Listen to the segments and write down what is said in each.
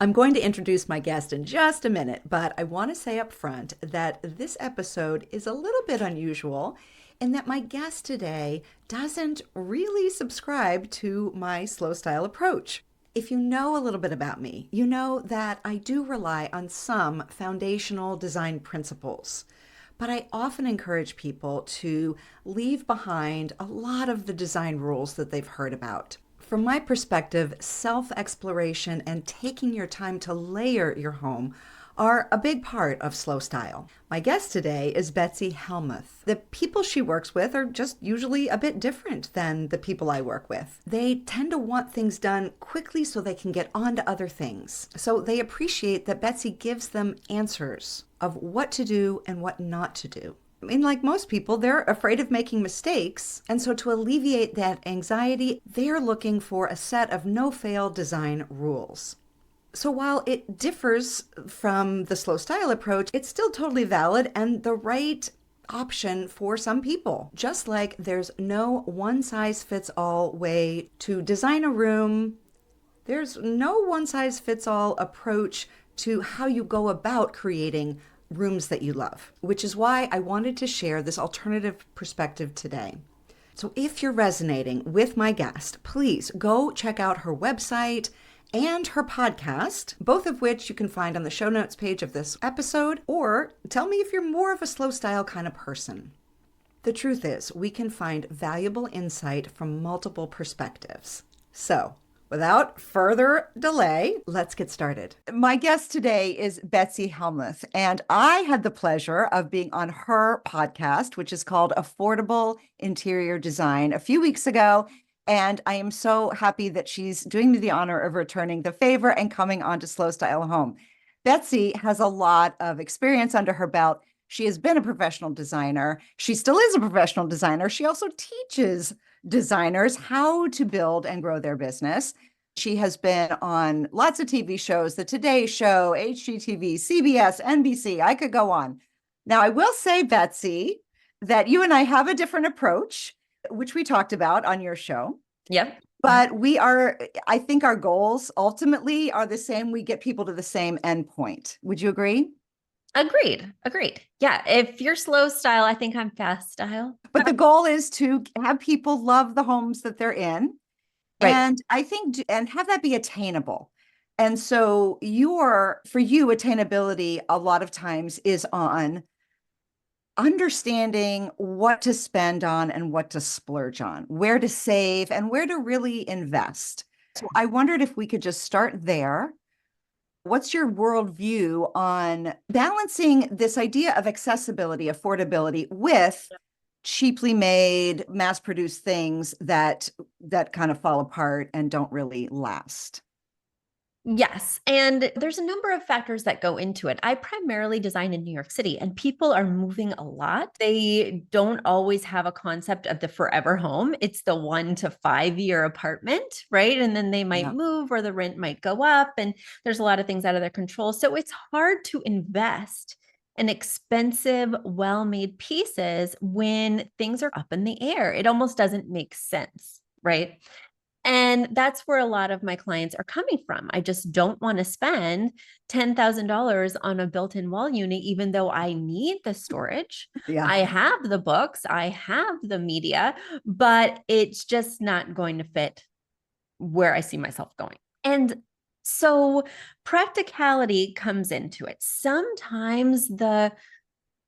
I'm going to introduce my guest in just a minute, but I want to say up front that this episode is a little bit unusual in that my guest today doesn't really subscribe to my slow style approach. If you know a little bit about me, you know that I do rely on some foundational design principles. But I often encourage people to leave behind a lot of the design rules that they've heard about. From my perspective, self exploration and taking your time to layer your home are a big part of slow style. My guest today is Betsy Helmuth. The people she works with are just usually a bit different than the people I work with. They tend to want things done quickly so they can get on to other things. So they appreciate that Betsy gives them answers of what to do and what not to do. I mean, like most people, they're afraid of making mistakes. And so to alleviate that anxiety, they're looking for a set of no-fail design rules. So while it differs from the slow style approach, it's still totally valid and the right option for some people. Just like there's no one-size-fits-all way to design a room, there's no one-size-fits-all approach to how you go about creating rooms that you love, which is why I wanted to share this alternative perspective today. So if you're resonating with my guest, please go check out her website and her podcast, both of which you can find on the show notes page of this episode, or tell me if you're more of a slow style kind of person. The truth is, we can find valuable insight from multiple perspectives. So, without further delay, let's get started. My guest today is Betsy Helmuth, and I had the pleasure of being on her podcast, which is called Affordable Interior Design, a few weeks ago. And I am so happy that she's doing me the honor of returning the favor and coming on to Slow Style Home. Betsy has a lot of experience under her belt. She has been a professional designer. She still is a professional designer. She also teaches designers how to build and grow their business. She has been on lots of TV shows, The Today Show, HGTV, CBS, NBC. I could go on. Now, I will say, Betsy, that you and I have a different approach, which we talked about on your show. Yep. But I think our goals ultimately are the same. We get people to the same endpoint. Would you agree? Agreed. Yeah. If you're slow style, I think I'm fast style. But the goal is to have people love the homes that they're in. Right. And I think, and have that be attainable. And so for you, attainability a lot of times is on understanding what to spend on and what to splurge on, where to save and where to really invest. So I wondered if we could just start there. What's your worldview on balancing this idea of accessibility, affordability with cheaply made, mass-produced things that kind of fall apart and don't really last? Yes. And there's a number of factors that go into it. I primarily design in New York City and people are moving a lot. They don't always have a concept of the forever home. It's the 1 to 5 year apartment, right? And then they might move or the rent might go up and there's a lot of things out of their control. So it's hard to invest in expensive, well-made pieces when things are up in the air. It almost doesn't make sense, right? And that's where a lot of my clients are coming from. I just don't want to spend $10,000 on a built-in wall unit, even though I need the storage. Yeah. I have the books, I have the media, but it's just not going to fit where I see myself going. And so practicality comes into it. Sometimes the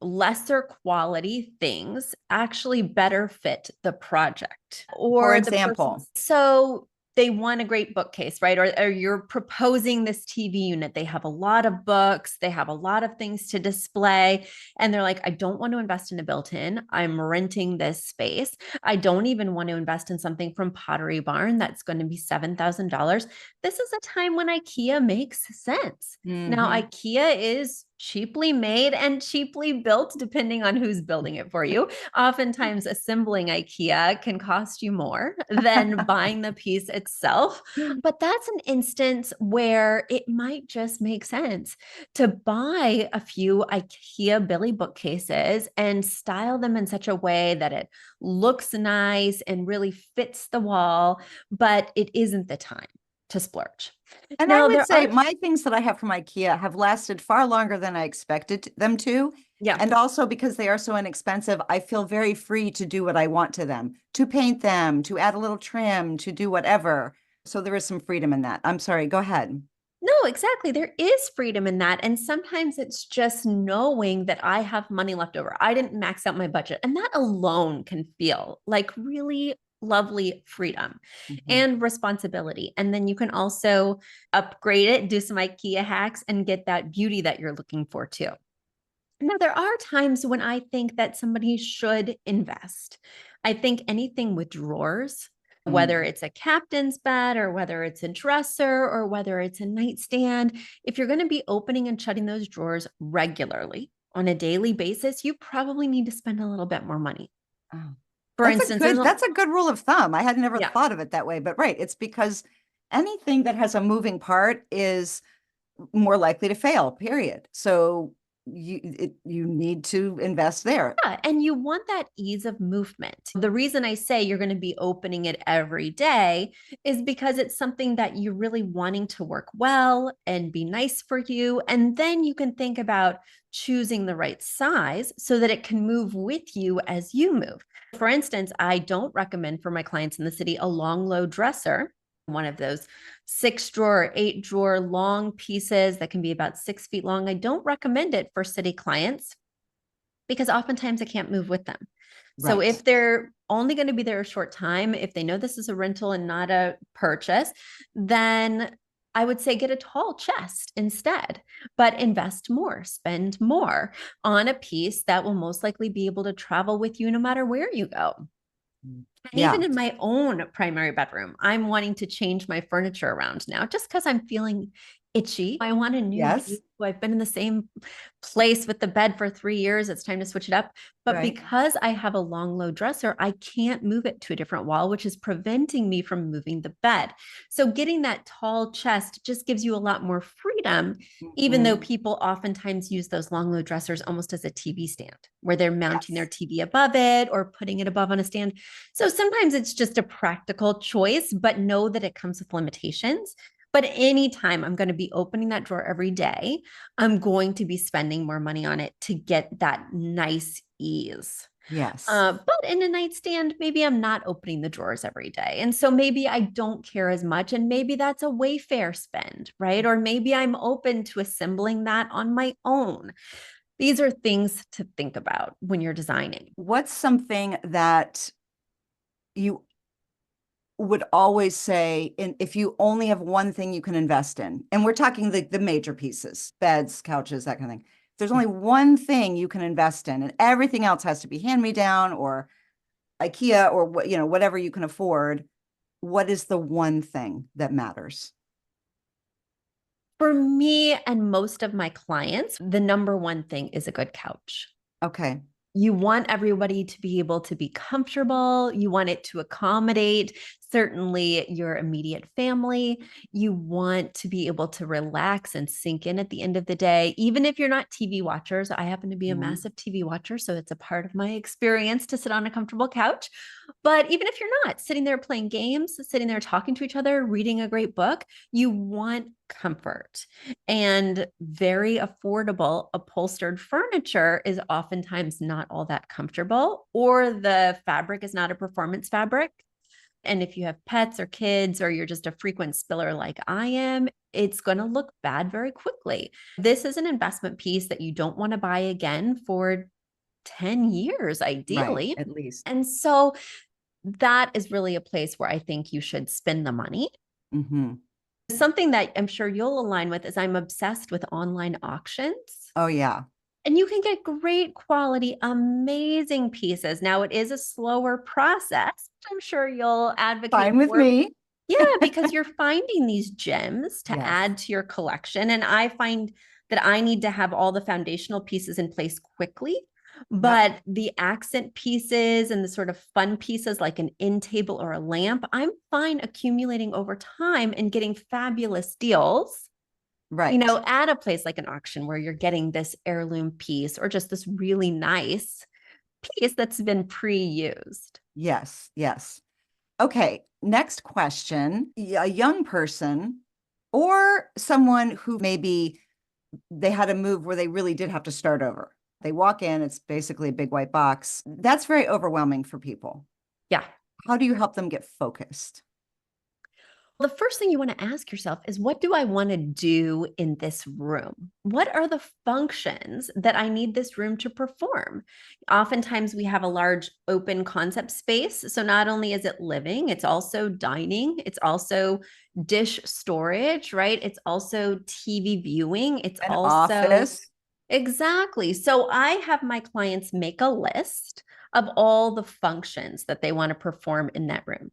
lesser quality things actually better fit the project or For example. so they want a great bookcase, right? Or you're proposing this TV unit. They have a lot of books. They have a lot of things to display. And they're like, I don't want to invest in a built-in. I'm renting this space. I don't even want to invest in something from Pottery Barn that's going to be $7,000. This is a time when IKEA makes sense. Now, IKEA is cheaply made and cheaply built, depending on who's building it for you. Oftentimes, assembling IKEA can cost you more than buying the piece itself. But that's an instance where it might just make sense to buy a few IKEA Billy bookcases and style them in such a way that it looks nice and really fits the wall, but it isn't the time. to splurge. And I Now, would there say are, my things that I have from IKEA have lasted far longer than I expected them to. yeah. And also because they are so inexpensive, I feel very free to do what I want to them, to paint them, to add a little trim, to do whatever. So there is some freedom in that. I'm sorry, go ahead. No, exactly. There is freedom in that. And sometimes it's just knowing that I have money left over. I didn't max out my budget. And that alone can feel like really lovely freedom Mhm. and responsibility. And then you can also upgrade it, do some IKEA hacks, and get that beauty that you're looking for too. Now, there are times when I think that somebody should invest. I think anything with drawers, whether Mm. it's a captain's bed or whether it's a dresser or whether it's a nightstand, if you're going to be opening and shutting those drawers regularly on a daily basis, you probably need to spend a little bit more money. Oh. For instance, That's a good rule of thumb. I had never yeah. thought of it that way, but right, it's because anything that has a moving part is more likely to fail, period. So you need to invest there. Yeah, and you want that ease of movement. The reason I say you're going to be opening it every day is because it's something that you're really wanting to work well and be nice for you. And then you can think about choosing the right size so that it can move with you as you move. For instance, I don't recommend for my clients in the city a long, low dresser, one of those 6 drawer, 8 drawer long pieces that can be about 6 feet long. I don't recommend it for city clients because oftentimes I can't move with them. So Right. if they're only going to be there a short time, if they know this is a rental and not a purchase, then I would say get a tall chest instead, but invest more, spend more on a piece that will most likely be able to travel with you no matter where you go. And even Yeah. in my own primary bedroom, I'm wanting to change my furniture around now just because I'm feeling itchy. I want a new view. Yes. I've been in the same place with the bed for 3 years. It's time to switch it up. But Right. because I have a long, low dresser, I can't move it to a different wall, which is preventing me from moving the bed. So getting that tall chest just gives you a lot more freedom, even though Mhm. people oftentimes use those long, low dressers almost as a TV stand where they're mounting their Yes. TV above it or putting it above on a stand. So sometimes it's just a practical choice, but know that it comes with limitations. But anytime I'm going to be opening that drawer every day, I'm going to be spending more money on it to get that nice ease. Yes. But in a nightstand, maybe I'm not opening the drawers every day. And so maybe I don't care as much. And maybe that's a Wayfair spend, right? Or maybe I'm open to assembling that on my own. These are things to think about when you're designing. What's something that you would always say if you only have one thing you can invest in, and we're talking the major pieces, beds, couches, that kind of thing. If there's only one thing you can invest in, and everything else has to be hand me down or IKEA or what, whatever you can afford, what is the one thing that matters? For me and most of my clients, the number one thing is a good couch. Okay. You want everybody to be able to be comfortable. You want it to accommodate certainly your immediate family. You want to be able to relax and sink in at the end of the day. Even if you're not TV watchers, I happen to be a Mhm. massive TV watcher, so it's a part of my experience to sit on a comfortable couch. But even if you're not sitting there playing games, sitting there talking to each other, reading a great book, you want comfort. And very affordable upholstered furniture is oftentimes not all that comfortable, or the fabric is not a performance fabric. And if you have pets or kids, or you're just a frequent spiller like I am, it's going to look bad very quickly. This is an investment piece that you don't want to buy again for 10 years, Right, ideally. at least. And so that is really a place where I think you should spend the money. Hmm. Something that I'm sure you'll align with is I'm obsessed with online auctions. Oh, yeah. And you can get great quality, amazing pieces. Now, it is a slower process, which I'm sure you'll advocate Fine with for. me. Yeah, because you're finding these gems to Yes. add to your collection. And I find that I need to have all the foundational pieces in place quickly. Yep. But the accent pieces and the sort of fun pieces like an end table or a lamp, I'm fine accumulating over time and getting fabulous deals, Right. at a place like an auction where you're getting this heirloom piece or just this really nice piece that's been pre used. Yes. Yes. Okay, next question. A young person or someone who maybe they had a move where they really did have to start over. They walk in, it's basically a big white box. That's very overwhelming for people. Yeah. How do you help them get focused? The first thing you want to ask yourself is, what do I want to do in this room? What are the functions that I need this room to perform? Oftentimes, we have a large open concept space. So, not only is it living, it's also dining, it's also dish storage, right? It's also TV viewing, it's An also office. exactly. So, I have my clients make a list of all the functions that they want to perform in that room.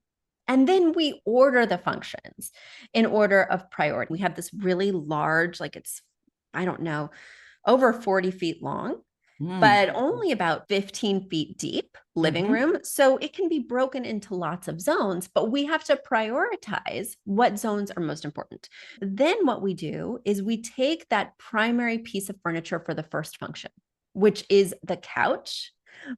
And then we order the functions in order of priority. We have this really large, like it's, I don't know, over 40 feet long, Mm. but only about 15 feet deep living Hmm. room. So it can be broken into lots of zones, but we have to prioritize what zones are most important. Then what we do is we take that primary piece of furniture for the first function, which is the couch.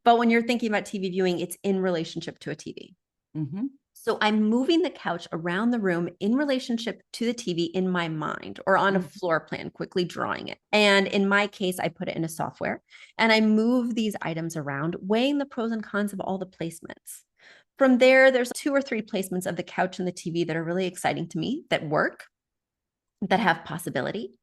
But when you're thinking about TV viewing, it's in relationship to a TV. Hmm. So I'm moving the couch around the room in relationship to the TV in my mind or on a floor plan, quickly drawing it. And in my case, I put it in a software and I move these items around, weighing the pros and cons of all the placements. From there, there's 2 or 3 placements of the couch and the TV that are really exciting to me, that work, that have possibility.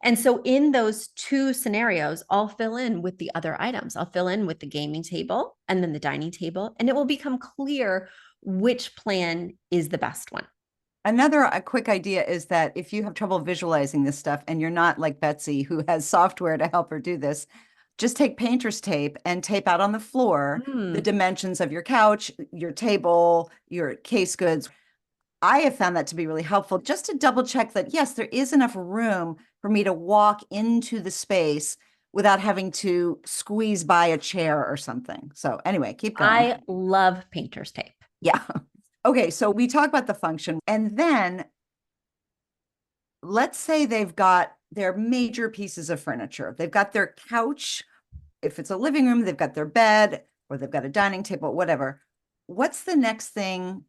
And so in those 2 scenarios, I'll fill in with the other items. I'll fill in with the gaming table and then the dining table, and it will become clear which plan is the best one. Another a quick idea is that if you have trouble visualizing this stuff and you're not like Betsy, who has software to help her do this, just take painter's tape and tape out on the floor the Mm. dimensions of your couch, your table, your case goods. I have found that to be really helpful just to double check that, yes, there is enough room for me to walk into the space without having to squeeze by a chair or something. So, anyway, keep going. I love painter's tape. Yeah. Okay, so we talk about the function, and then let's say they've got their major pieces of furniture. They've got their couch. If it's a living room, they've got their bed or they've got a dining table, whatever. What's the next thing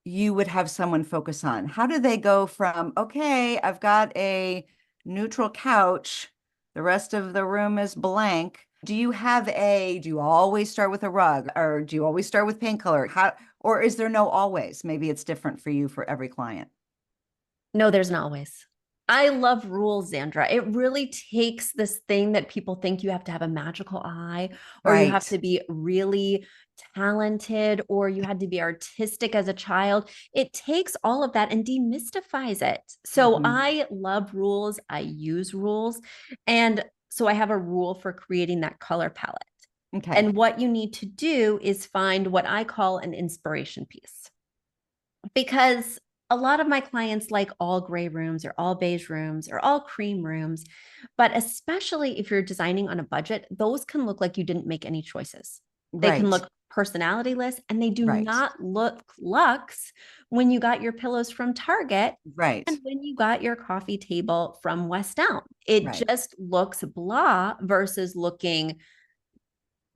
you would have someone focus on? How do they go from, okay, I've got a neutral couch, the rest of the room is blank. Do you always start with a rug or do you always start with paint color? Or is there no always? Maybe it's different for you for every client. No, there's not always. I love rules, Xandra. It really takes this thing that people think you have to have a magical eye or you have Right. to be really talented or you had to be artistic as a child. It takes all of that and demystifies it. So Mhm. I love rules. I use rules. And so I have a rule for creating that color palette. Okay. And what you need to do is find what I call an inspiration piece because a lot of my clients like all gray rooms or all beige rooms or all cream rooms. But especially if you're designing on a budget, those can look like you didn't make any choices. They can Right. look personalityless and they do Right. not look luxe when you got your pillows from Target Right. and when you got your coffee table from West Elm. It Right. just looks blah versus looking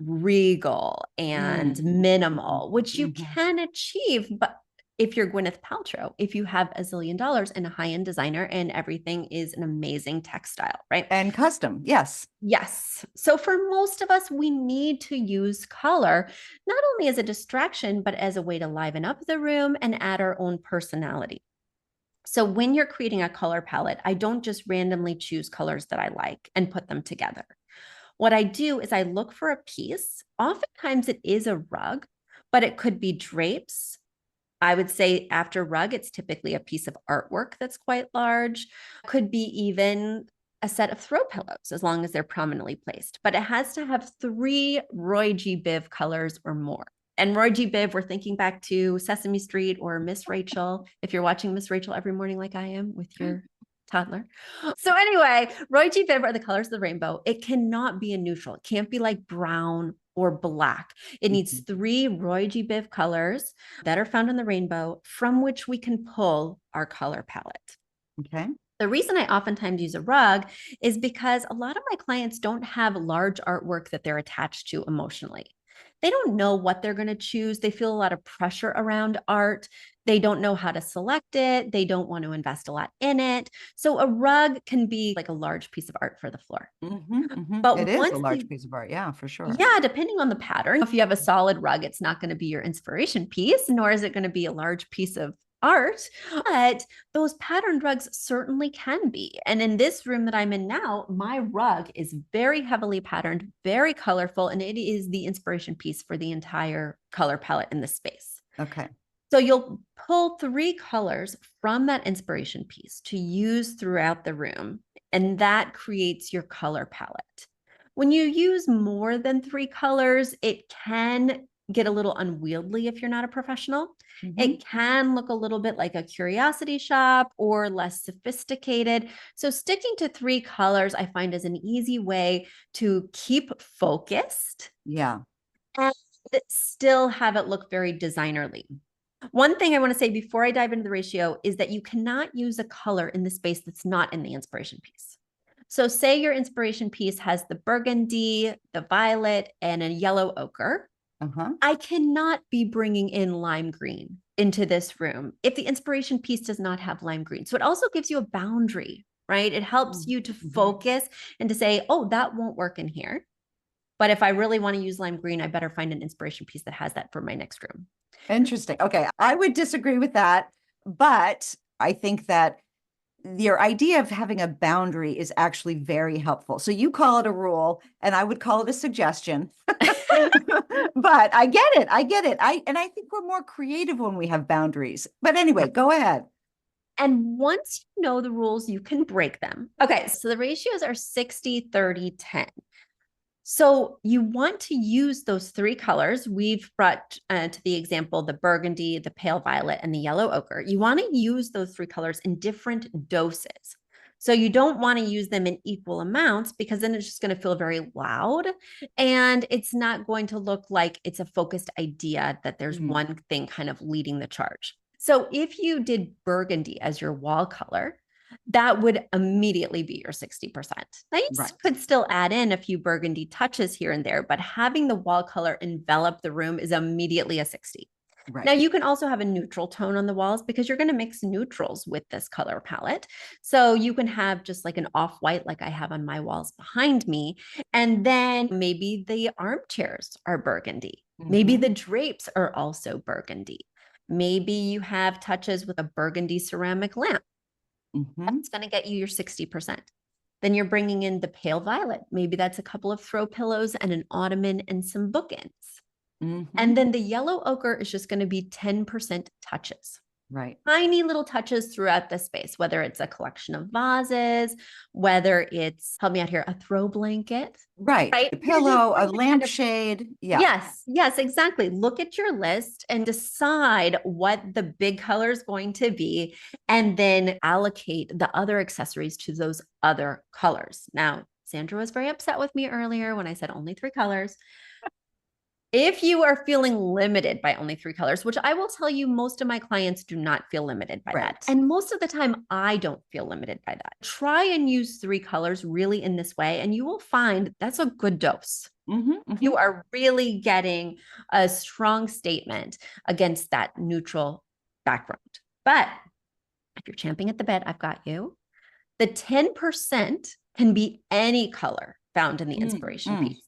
regal and Mm. minimal, which you Mhm. can achieve. But if you're Gwyneth Paltrow, if you have $1 zillion and a high end designer and everything is an amazing textile, right? And custom. Yes. Yes. So for most of us, we need to use color, not only as a distraction, but as a way to liven up the room and add our own personality. So when you're creating a color palette, I don't just randomly choose colors that I like and put them together. What I do is I look for a piece. Oftentimes it is a rug, but it could be drapes. I would say after rug, it's typically a piece of artwork that's quite large. Could be even a set of throw pillows as long as they're prominently placed, but it has to have 3 Roy G. Biv colors or more. And Roy G. Biv, we're thinking back to Sesame Street or Miss Rachel. If you're watching Miss Rachel every morning, like I am with your toddler. So, anyway, Roy G. Biv are the colors of the rainbow. It cannot be a neutral, it can't be like brown or black. It needs Mhm. 3 Roy G. Biv colors that are found in the rainbow from which we can pull our color palette. Okay. The reason I oftentimes use a rug is because a lot of my clients don't have large artwork that they're attached to emotionally. They don't know what they're going to choose. They feel a lot of pressure around art. They don't know how to select it. They don't want to invest a lot in it. So a rug can be like a large piece of art for the floor. It But is a once large you, piece of art. Yeah, for sure. yeah, depending on the pattern, if you have a solid rug, it's not going to be your inspiration piece, nor is it going to be a large piece of art. But those patterned rugs certainly can be. And in this room that I'm in now, my rug is very heavily patterned, very colorful, and it is the inspiration piece for the entire color palette in the space. Okay. So you'll pull 3 colors from that inspiration piece to use throughout the room, and that creates your color palette. When you use more than 3 colors, it can get a little unwieldy if you're not a professional. It can look a little bit like a curiosity shop or less sophisticated. So sticking to 3 colors, I find, is an easy way to keep focused Yeah. and still have it look very designerly. One thing I want to say before I dive into the ratio is that you cannot use a color in the space that's not in the inspiration piece. So say your inspiration piece has the burgundy, the violet, and a yellow ochre. I cannot be bringing in lime green into this room if the inspiration piece does not have lime green. So it also gives you a boundary, right? It helps you to focus and to say, oh, that won't work in here. But if I really want to use lime green, I better find an inspiration piece that has that for my next room. Interesting. Okay. I would disagree with that, but I think that your idea of having a boundary is actually very helpful. So you call it a rule, and I would call it a suggestion. But I get it. I get it. I think we're more creative when we have boundaries. But anyway, go ahead. And once you know the rules, you can break them. Okay, so the ratios are 60, 30, 10. So you want to use those 3 colors. We've brought to the example the burgundy, the pale violet, and the yellow ochre. You want to use those 3 colors in different doses. So you don't want to use them in equal amounts because then it's just going to feel very loud and it's not going to look like it's a focused idea that there's one thing kind of leading the charge. So if you did burgundy as your wall color, that would immediately be your 60%. Now, you could still add in a few burgundy touches here and there, but having the wall color envelop the room is immediately a 60. Now, you can also have a neutral tone on the walls because you're going to mix neutrals with this color palette. So you can have just like an off-white like I have on my walls behind me. And then maybe the armchairs are burgundy. Maybe the drapes are also burgundy. Maybe you have touches with a burgundy ceramic lamp. That's going to get you your 60%. Then you're bringing in the pale violet. Maybe that's a couple of throw pillows and an ottoman and some bookends. And then the yellow ochre is just going to be 10% touches. Right. Tiny little touches throughout the space, whether it's a collection of vases, whether it's, help me out here, a throw blanket. Right. A pillow, a lampshade. Yeah. Yes, exactly. Look at your list and decide what the big color is going to be, and then allocate the other accessories to those other colors. Now, Sandra was very upset with me earlier when I said only 3 colors. If you are feeling limited by only 3 colors, which I will tell you, most of my clients do not feel limited by that. And most of the time, I don't feel limited by that. Try and use 3 colors really in this way, and you will find that's a good dose. You are really getting a strong statement against that neutral background. But if you're champing at the bit, I've got you. The 10% can be any color found in the inspiration piece.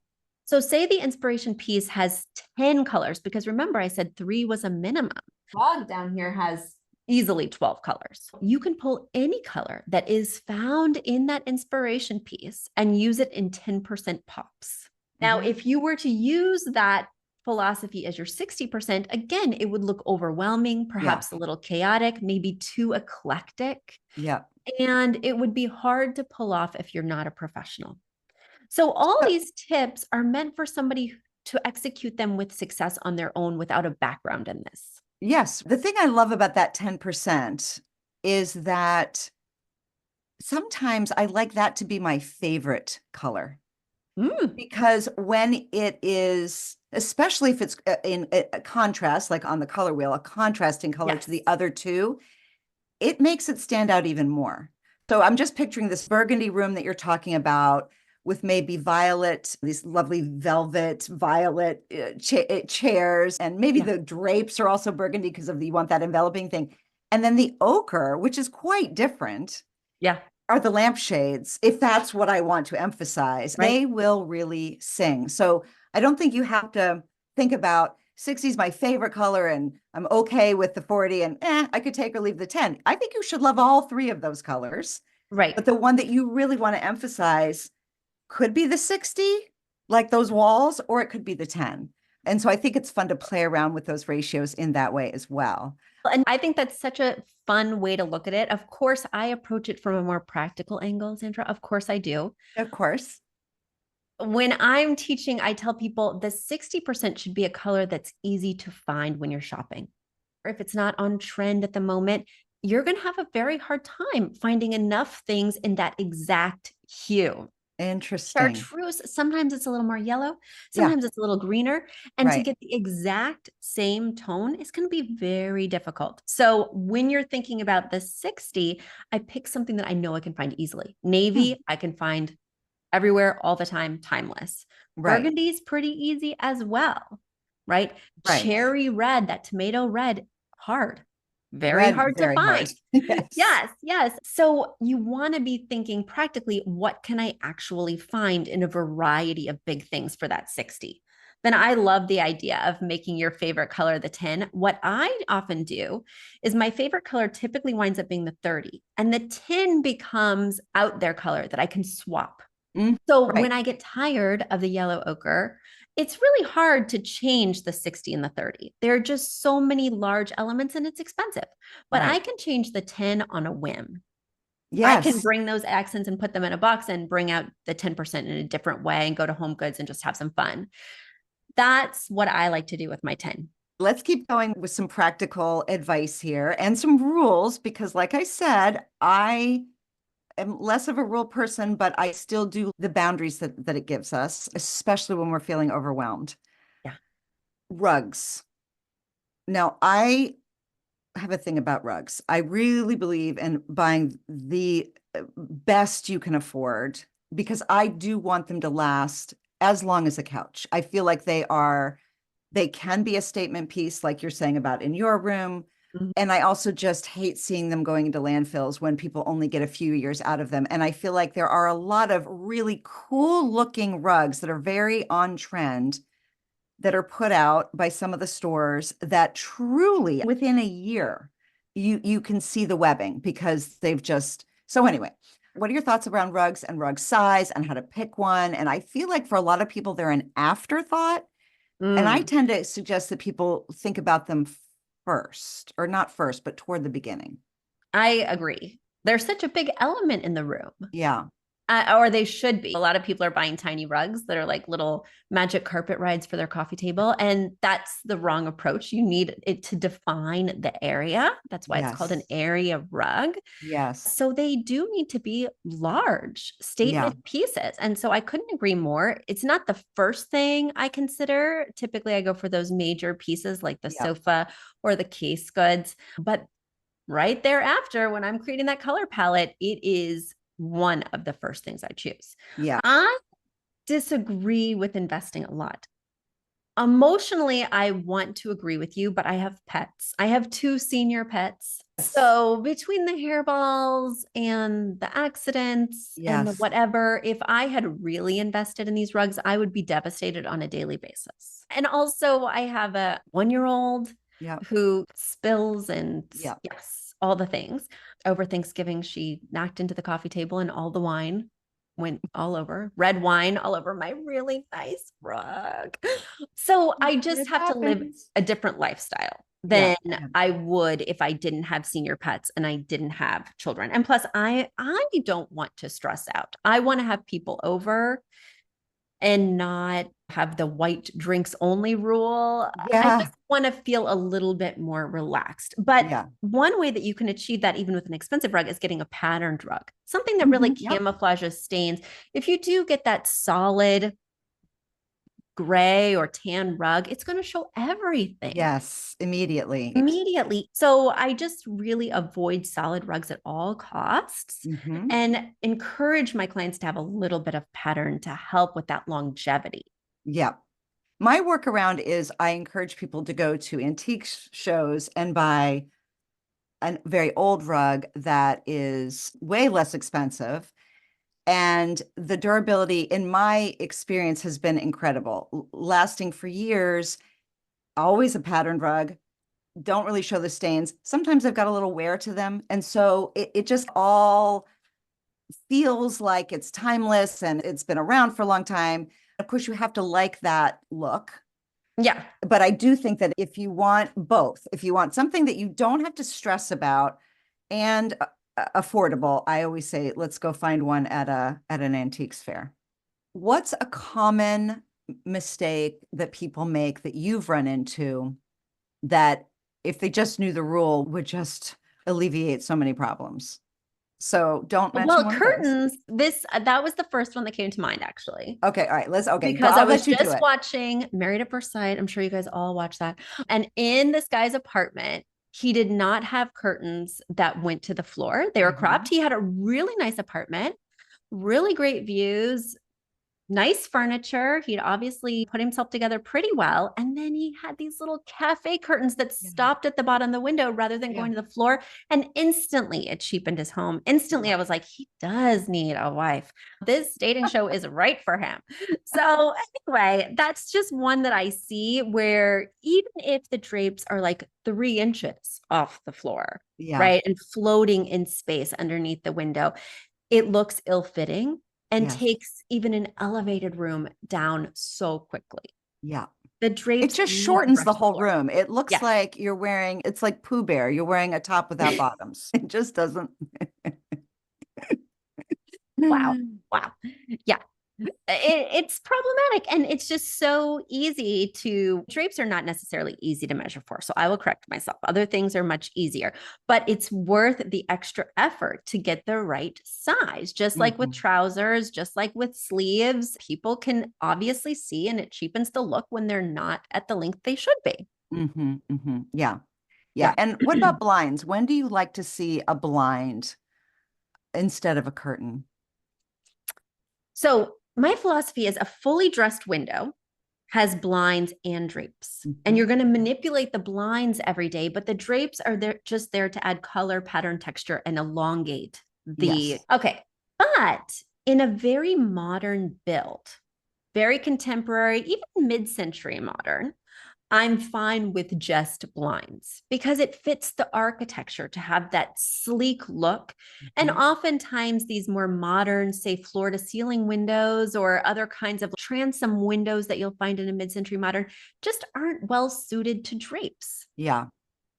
So say the inspiration piece has 10 colors, because remember I said 3 was a minimum. Log down here has easily 12 colors. You can pull any color that is found in that inspiration piece and use it in 10% pops. Now, if you were to use that philosophy as your 60%, again, it would look overwhelming, perhaps a little chaotic, maybe too eclectic. And it would be hard to pull off if you're not a professional. So all these tips are meant for somebody to execute them with success on their own without a background in this. Yes. The thing I love about that 10% is that sometimes I like that to be my favorite color. Because when it is, especially if it's in a contrast, like on the color wheel, a contrasting color to the other 2, it makes it stand out even more. So I'm just picturing this burgundy room that you're talking about with maybe violet, these lovely velvet violet chairs, and maybe Yeah. the drapes are also burgundy because of you want that enveloping thing. And then the ochre, which is quite different, Yeah. are the lampshades. If that's what I want to emphasize, Right. they will really sing. So I don't think you have to think about 60 is my favorite color and I'm okay with the 40 and I could take or leave the 10. I think you should love all three of those colors. Right. But the one that you really want to emphasize could be the 60, like those walls, or it could be the 10. And so I think it's fun to play around with those ratios in that way as well. And I think that's such a fun way to look at it. Of course, I approach it from a more practical angle, Sandra. Of course, I do. Of course. When I'm teaching, I tell people the 60% should be a color that's easy to find when you're shopping. Or if it's not on trend at the moment, you're going to have a very hard time finding enough things in that exact hue. Interesting. Chartreuse, sometimes it's a little more yellow, Yeah, sometimes it's a little greener. And to right. get the exact same tone is going to be very difficult. So when you're thinking about the 60, I pick something that I know I can find easily. Hmm. Navy, I can find everywhere, all the time, timeless. Right, Burgundy is pretty easy as well, right? right. Cherry red, that tomato red, hard, very Red, hard to very hard. find. Yes. Yes, yes. So you want to be thinking practically, what can I actually find in a variety of big things for that 60? Then I love the idea of making your favorite color the 10. What I often do is my favorite color typically winds up being the 30, and the 10 becomes out there color that I can swap. Mm, So when right, I get tired of the yellow ochre, it's really hard to change the 60 and the 30. There are just so many large elements and it's expensive. But I right. can change the 10 on a whim. I can Yes. bring those accents and put them in a box and bring out the 10% in a different way and go to Home Goods and just have some fun. That's what I like to do with my 10. Let's keep going with some practical advice here and some rules because, like I said, I am less of a rule person, but I still do the boundaries that it gives us, especially when we're feeling overwhelmed. Yeah. Rugs. Now, I have a thing about rugs. I really believe in buying the best you can afford because I do want them to last as long as a couch. I feel like they can be a statement piece, like you're saying about in your room. Mhm. And I also just hate seeing them going into landfills when people only get a few years out of them. And I feel like there are a lot of really cool looking rugs that are very on trend that are put out by some of the stores that truly within a year you can see the webbing because they've just so anyway, what are your thoughts around rugs and rug size and how to pick one? And I feel like for a lot of people they're an afterthought, and I Mm, tend to suggest that people think about them first, or not first but toward the beginning. I agree. There's such a big element in the room. Yeah, Or they should be. A lot of people are buying tiny rugs that are like little magic carpet rides for their coffee table. And that's the wrong approach. You need it to define the area. That's why it's called an yes, area rug. yes, So they do need to be large yeah, statement pieces. And so I couldn't agree more. It's not the first thing I consider. Typically, I go for those major pieces like the yeah, sofa or the case goods. But right thereafter, when I'm creating that color palette, it is one of the first things I choose. yeah, I disagree with investing a lot. Emotionally, I want to agree with you, but I have pets. I have two senior pets. yes, So between the hairballs and the accidents and the yes, whatever, if I had really invested in these rugs, I would be devastated on a daily basis. And also, I have a 1-year-old yeah, who spills and yeah. yes, all the things. Over Thanksgiving, she knocked into the coffee table and all the wine went all over, red wine all over my really nice rug. So I just It have to live happens. a different lifestyle Yeah, than yeah, I would if I didn't have senior pets and I didn't have children. And plus I don't want to stress out. I want to have people over and not have the white drinks only rule. I yeah, just want to feel a little bit more relaxed. But yeah. one way that you can achieve that, even with an expensive rug, is getting a patterned rug, something that really Yep. camouflages stains. If you do get that solid gray or tan rug, it's going to show everything Yes, immediately. immediately. So I just really avoid solid rugs at all costs Hmm. and encourage my clients to have a little bit of pattern to help with that longevity. Yeah. My workaround is I encourage people to go to antique shows and buy a very old rug that is way less expensive. And the durability, in my experience, has been incredible, lasting for years. Always a patterned rug, don't really show the stains. Sometimes they've got a little wear to them. And so it just all feels like it's timeless and it's been around for a long time. Of course, you have to like that look. Yeah. But I do think that if you want both, if you want something that you don't have to stress about and affordable, I always say, let's go find one at an antiques fair. What's a common mistake that people make that you've run into that if they just knew the rule would just alleviate so many problems? So don't mention Well, one of those. curtains, that was the first one that came to mind actually. Okay, all right, okay, Because I I'll was let you do just it. watching Married at First Sight. I'm sure you guys all watch that. And in this guy's apartment, he did not have curtains that went to the floor. They were cropped. Mhm. He had a really nice apartment, really great views, nice furniture. He'd obviously put himself together pretty well. And then he had these little cafe curtains that Yeah, stopped at the bottom of the window rather than yeah, going to the floor. And instantly it cheapened his home. Instantly, yeah. I was like, he does need a wife. This dating show is right for him. So, anyway, that's just one that I see where even if the drapes are like 3 inches off the floor, Yeah, right, and floating in space underneath the window, it looks ill-fitting and yes, takes even an elevated room down so quickly. yeah. The It drapes just need to shortens brush the the whole floor. room. It looks Yeah. like it's like Pooh Bear. You're wearing a top without bottoms. It just doesn't. Wow. Wow. Yeah. It's problematic and it's just so easy to drapes are not necessarily easy to measure for. So I will correct myself. Other things are much easier, but it's worth the extra effort to get the right size. Just like with Mhm, trousers, just like with sleeves, people can obviously see and it cheapens the look when they're not at the length they should be. mhm, mhm. Yeah, yeah. Yeah. And what about blinds? When do you like to see a blind instead of a curtain? So my philosophy is a fully dressed window has blinds and drapes. And you're Mhm. going to manipulate the blinds every day, but the drapes are there just there to add color, pattern, texture, and elongate the. Yes. Okay. But in a very modern build, very contemporary, even mid-century modern, I'm fine with just blinds because it fits the architecture to have that sleek look. And Mhm. oftentimes, these more modern, say, floor to ceiling windows or other kinds of transom windows that you'll find in a mid century modern just aren't well suited to drapes. Yeah.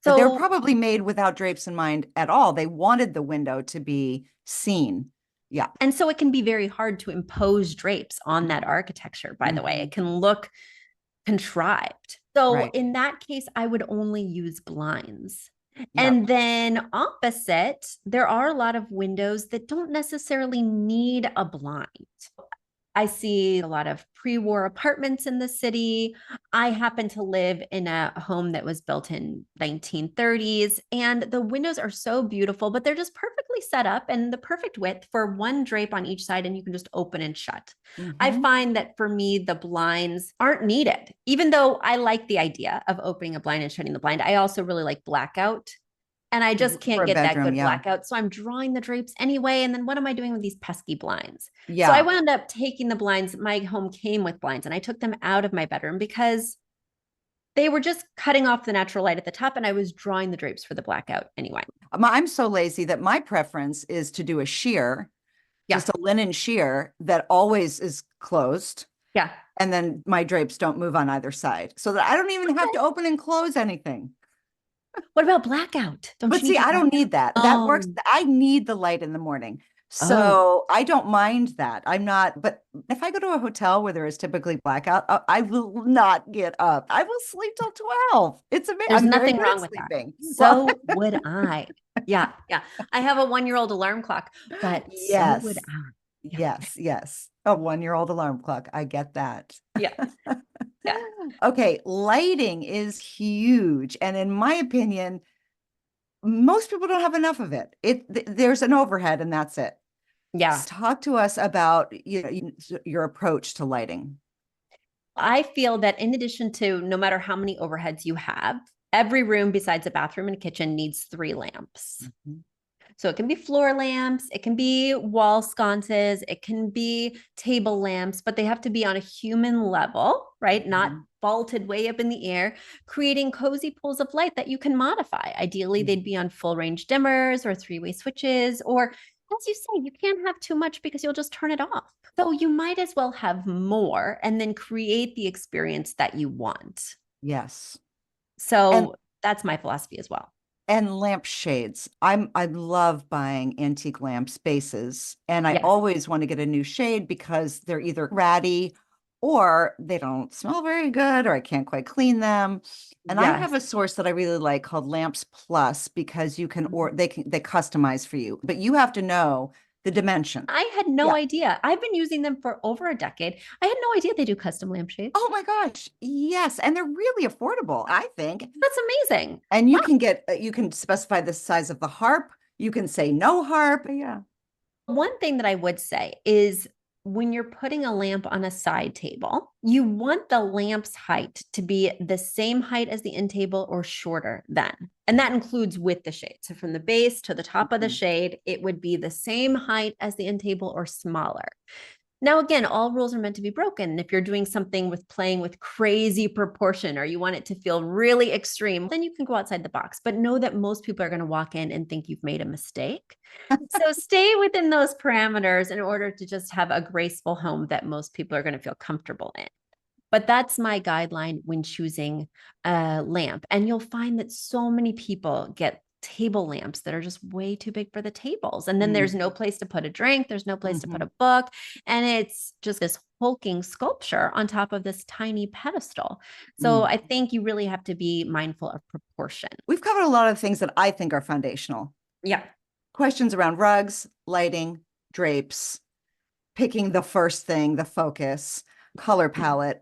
They were So, probably made without drapes in mind at all. They wanted the window to be seen. Yeah. and so it can be very hard to impose drapes on that Mhm. architecture, by the way. It Mhm. can look contrived. So Right. in that case, I would only use blinds. Yep. And then opposite, there are a lot of windows that don't necessarily need a blind. I see a lot of pre-war apartments in the city. I happen to live in a home that was built in 1930s and the windows are so beautiful, but they're just perfectly set up and the perfect width for one drape on each side and you can just open and shut. I Hmm. find that for me the blinds aren't needed. Even though I like the idea of opening a blind and shutting the blind, I also really like blackout and I just For can't a get that bedroom. good Yeah. blackout. So I'm drawing the drapes anyway. And then what am I doing with these pesky blinds? So I Yeah. wound up taking the blinds. My home came with blinds and I took them out of my bedroom because they were just cutting off the natural light at the top and I was drawing the drapes for the blackout anyway. I'm so lazy that my preference is to do a sheer, Yeah. just a linen sheer that always is closed. Yeah. And then my drapes don't move on either side so that I don't even have to open and close anything. What about blackout? Don't But you need see, your I don't blackout? need that. That works. Oh, I need the light in the morning. oh, So I don't mind that. I'm not, but if I go to a hotel where there is typically blackout, I will not get up. I will sleep till 12. It's amazing. there's I'm very nothing good at wrong with that. sleeping. Well, So would I. Yeah. Yeah. I have a 1-year-old alarm clock, but so would yes, I. Yeah. yes, yes. A 1-year-old alarm clock. I get that. Yeah. Yeah. Okay, lighting is huge. And in my opinion, most people don't have enough of it. There's an overhead and that's it. Yeah. Talk to us about your approach to lighting. I feel that in addition to no matter how many overheads you have, every room besides a bathroom and a kitchen needs 3 lamps. Mhm. So it can be floor lamps, it can be wall sconces, it can be table lamps, but they have to be on a human level, right? Not Mhm. vaulted way up in the air, creating cozy pools of light that you can modify. Ideally, they'd be on full range dimmers or 3-way switches, or as you say, you can't have too much because you'll just turn it off. So you might as well have more and then create the experience that you want. Yes. And So that's my philosophy as well. and lamp shades. I love buying antique lamp spaces, and I Yes. always want to get a new shade because they're either ratty or they don't smell very good or I can't quite clean them. And I have Yes. a source that I really like called Lamps Plus because you can or they customize for you, but you have to know the dimension. I had no Yeah. idea. I've been using them for over a decade. I had no idea they do custom lampshades. Oh my gosh. Yes, and they're really affordable, I think. That's amazing. And Wow. you can specify the size of the harp. You can say no harp. Yeah. One thing that I would say is when you're putting a lamp on a side table, you want the lamp's height to be the same height as the end table or shorter than. And that includes with the shade. So from the base to the top of the Mhm. shade, it would be the same height as the end table or smaller. Now, again, all rules are meant to be broken. If you're doing something with playing with crazy proportion or you want it to feel really extreme, then you can go outside the box. But know that most people are going to walk in and think you've made a mistake. So stay within those parameters in order to just have a graceful home that most people are going to feel comfortable in. But that's my guideline when choosing a lamp. And you'll find that so many people get table lamps that are just way too big for the tables. And then there's no place to put a drink, there's no place to put Mhm. a book. And it's just this hulking sculpture on top of this tiny pedestal. So Mm. I think you really have to be mindful of proportion. We've covered a lot of things that I think are foundational. Yeah. Questions around rugs, lighting, drapes, picking the first thing, the focus, color palette.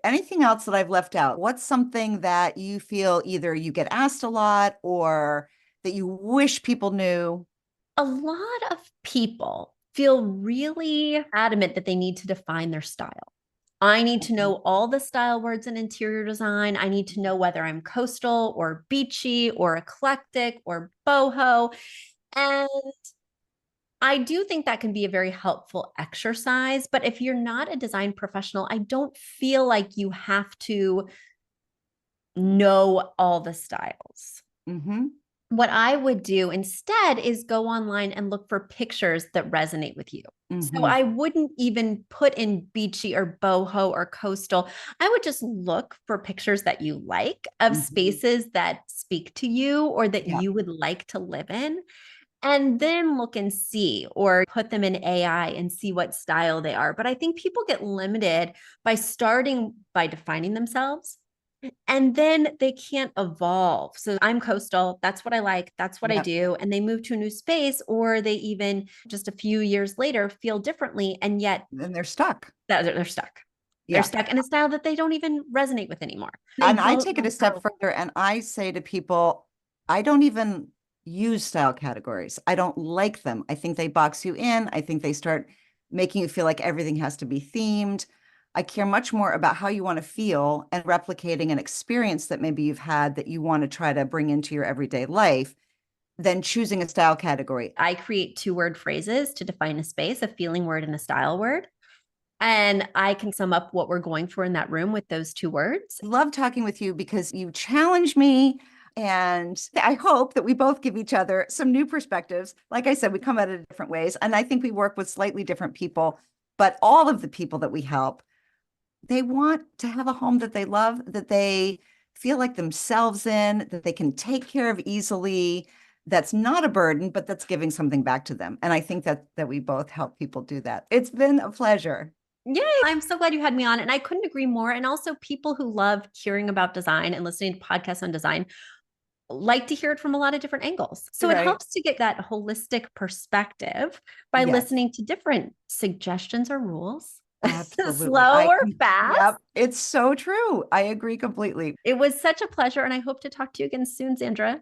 Anything else that I've left out? What's something that you feel either you get asked a lot or that you wish people knew? A lot of people feel really adamant that they need to define their style. I need to know all the style words in interior design. I need to know whether I'm coastal or beachy or eclectic or boho. And I do think that can be a very helpful exercise. But if you're not a design professional, I don't feel like you have to know all the styles. Mm-hmm. What I would do instead is go online and look for pictures that resonate with you. So Mm-hmm. I wouldn't even put in beachy or boho or coastal. I would just look for pictures that you like of Mm-hmm. spaces that speak to you or that Yeah. you would like to live in. And then look and see or put them in AI and see what style they are. But I think people get limited by starting by defining themselves and then they can't evolve. So I'm coastal. That's what I like. That's what I Yep. do. And they move to a new space, or they even just a few years later feel differently. And yet Then they're stuck. they're stuck. They're Yeah. stuck in a style that they don't even resonate with anymore. They And I don't take it know a step how. further and I say to people, I don't even use style categories. I don't like them. I think they box you in. I think they start making you feel like everything has to be themed. I care much more about how you want to feel and replicating an experience that maybe you've had that you want to try to bring into your everyday life than choosing a style category. I create 2-word phrases to define a space, a feeling word and a style word. And I can sum up what we're going for in that room with those 2 words. Love talking with you because you challenge me. And I hope that we both give each other some new perspectives. Like I said, we come at it different ways. And I think we work with slightly different people, but all of the people that we help, they want to have a home that they love, that they feel like themselves in, that they can take care of easily, that's not a burden, but that's giving something back to them. And I think that we both help people do that. It's been a pleasure. Yay. I'm so glad you had me on. And I couldn't agree more. And also, people who love hearing about design and listening to podcasts on design like to hear it from a lot of different angles. So it Right. helps to get that holistic perspective by Yes. listening to different suggestions or rules, Absolutely. slow or fast. Yep, it's so true. I agree completely. It was such a pleasure. And I hope to talk to you again soon, Sandra.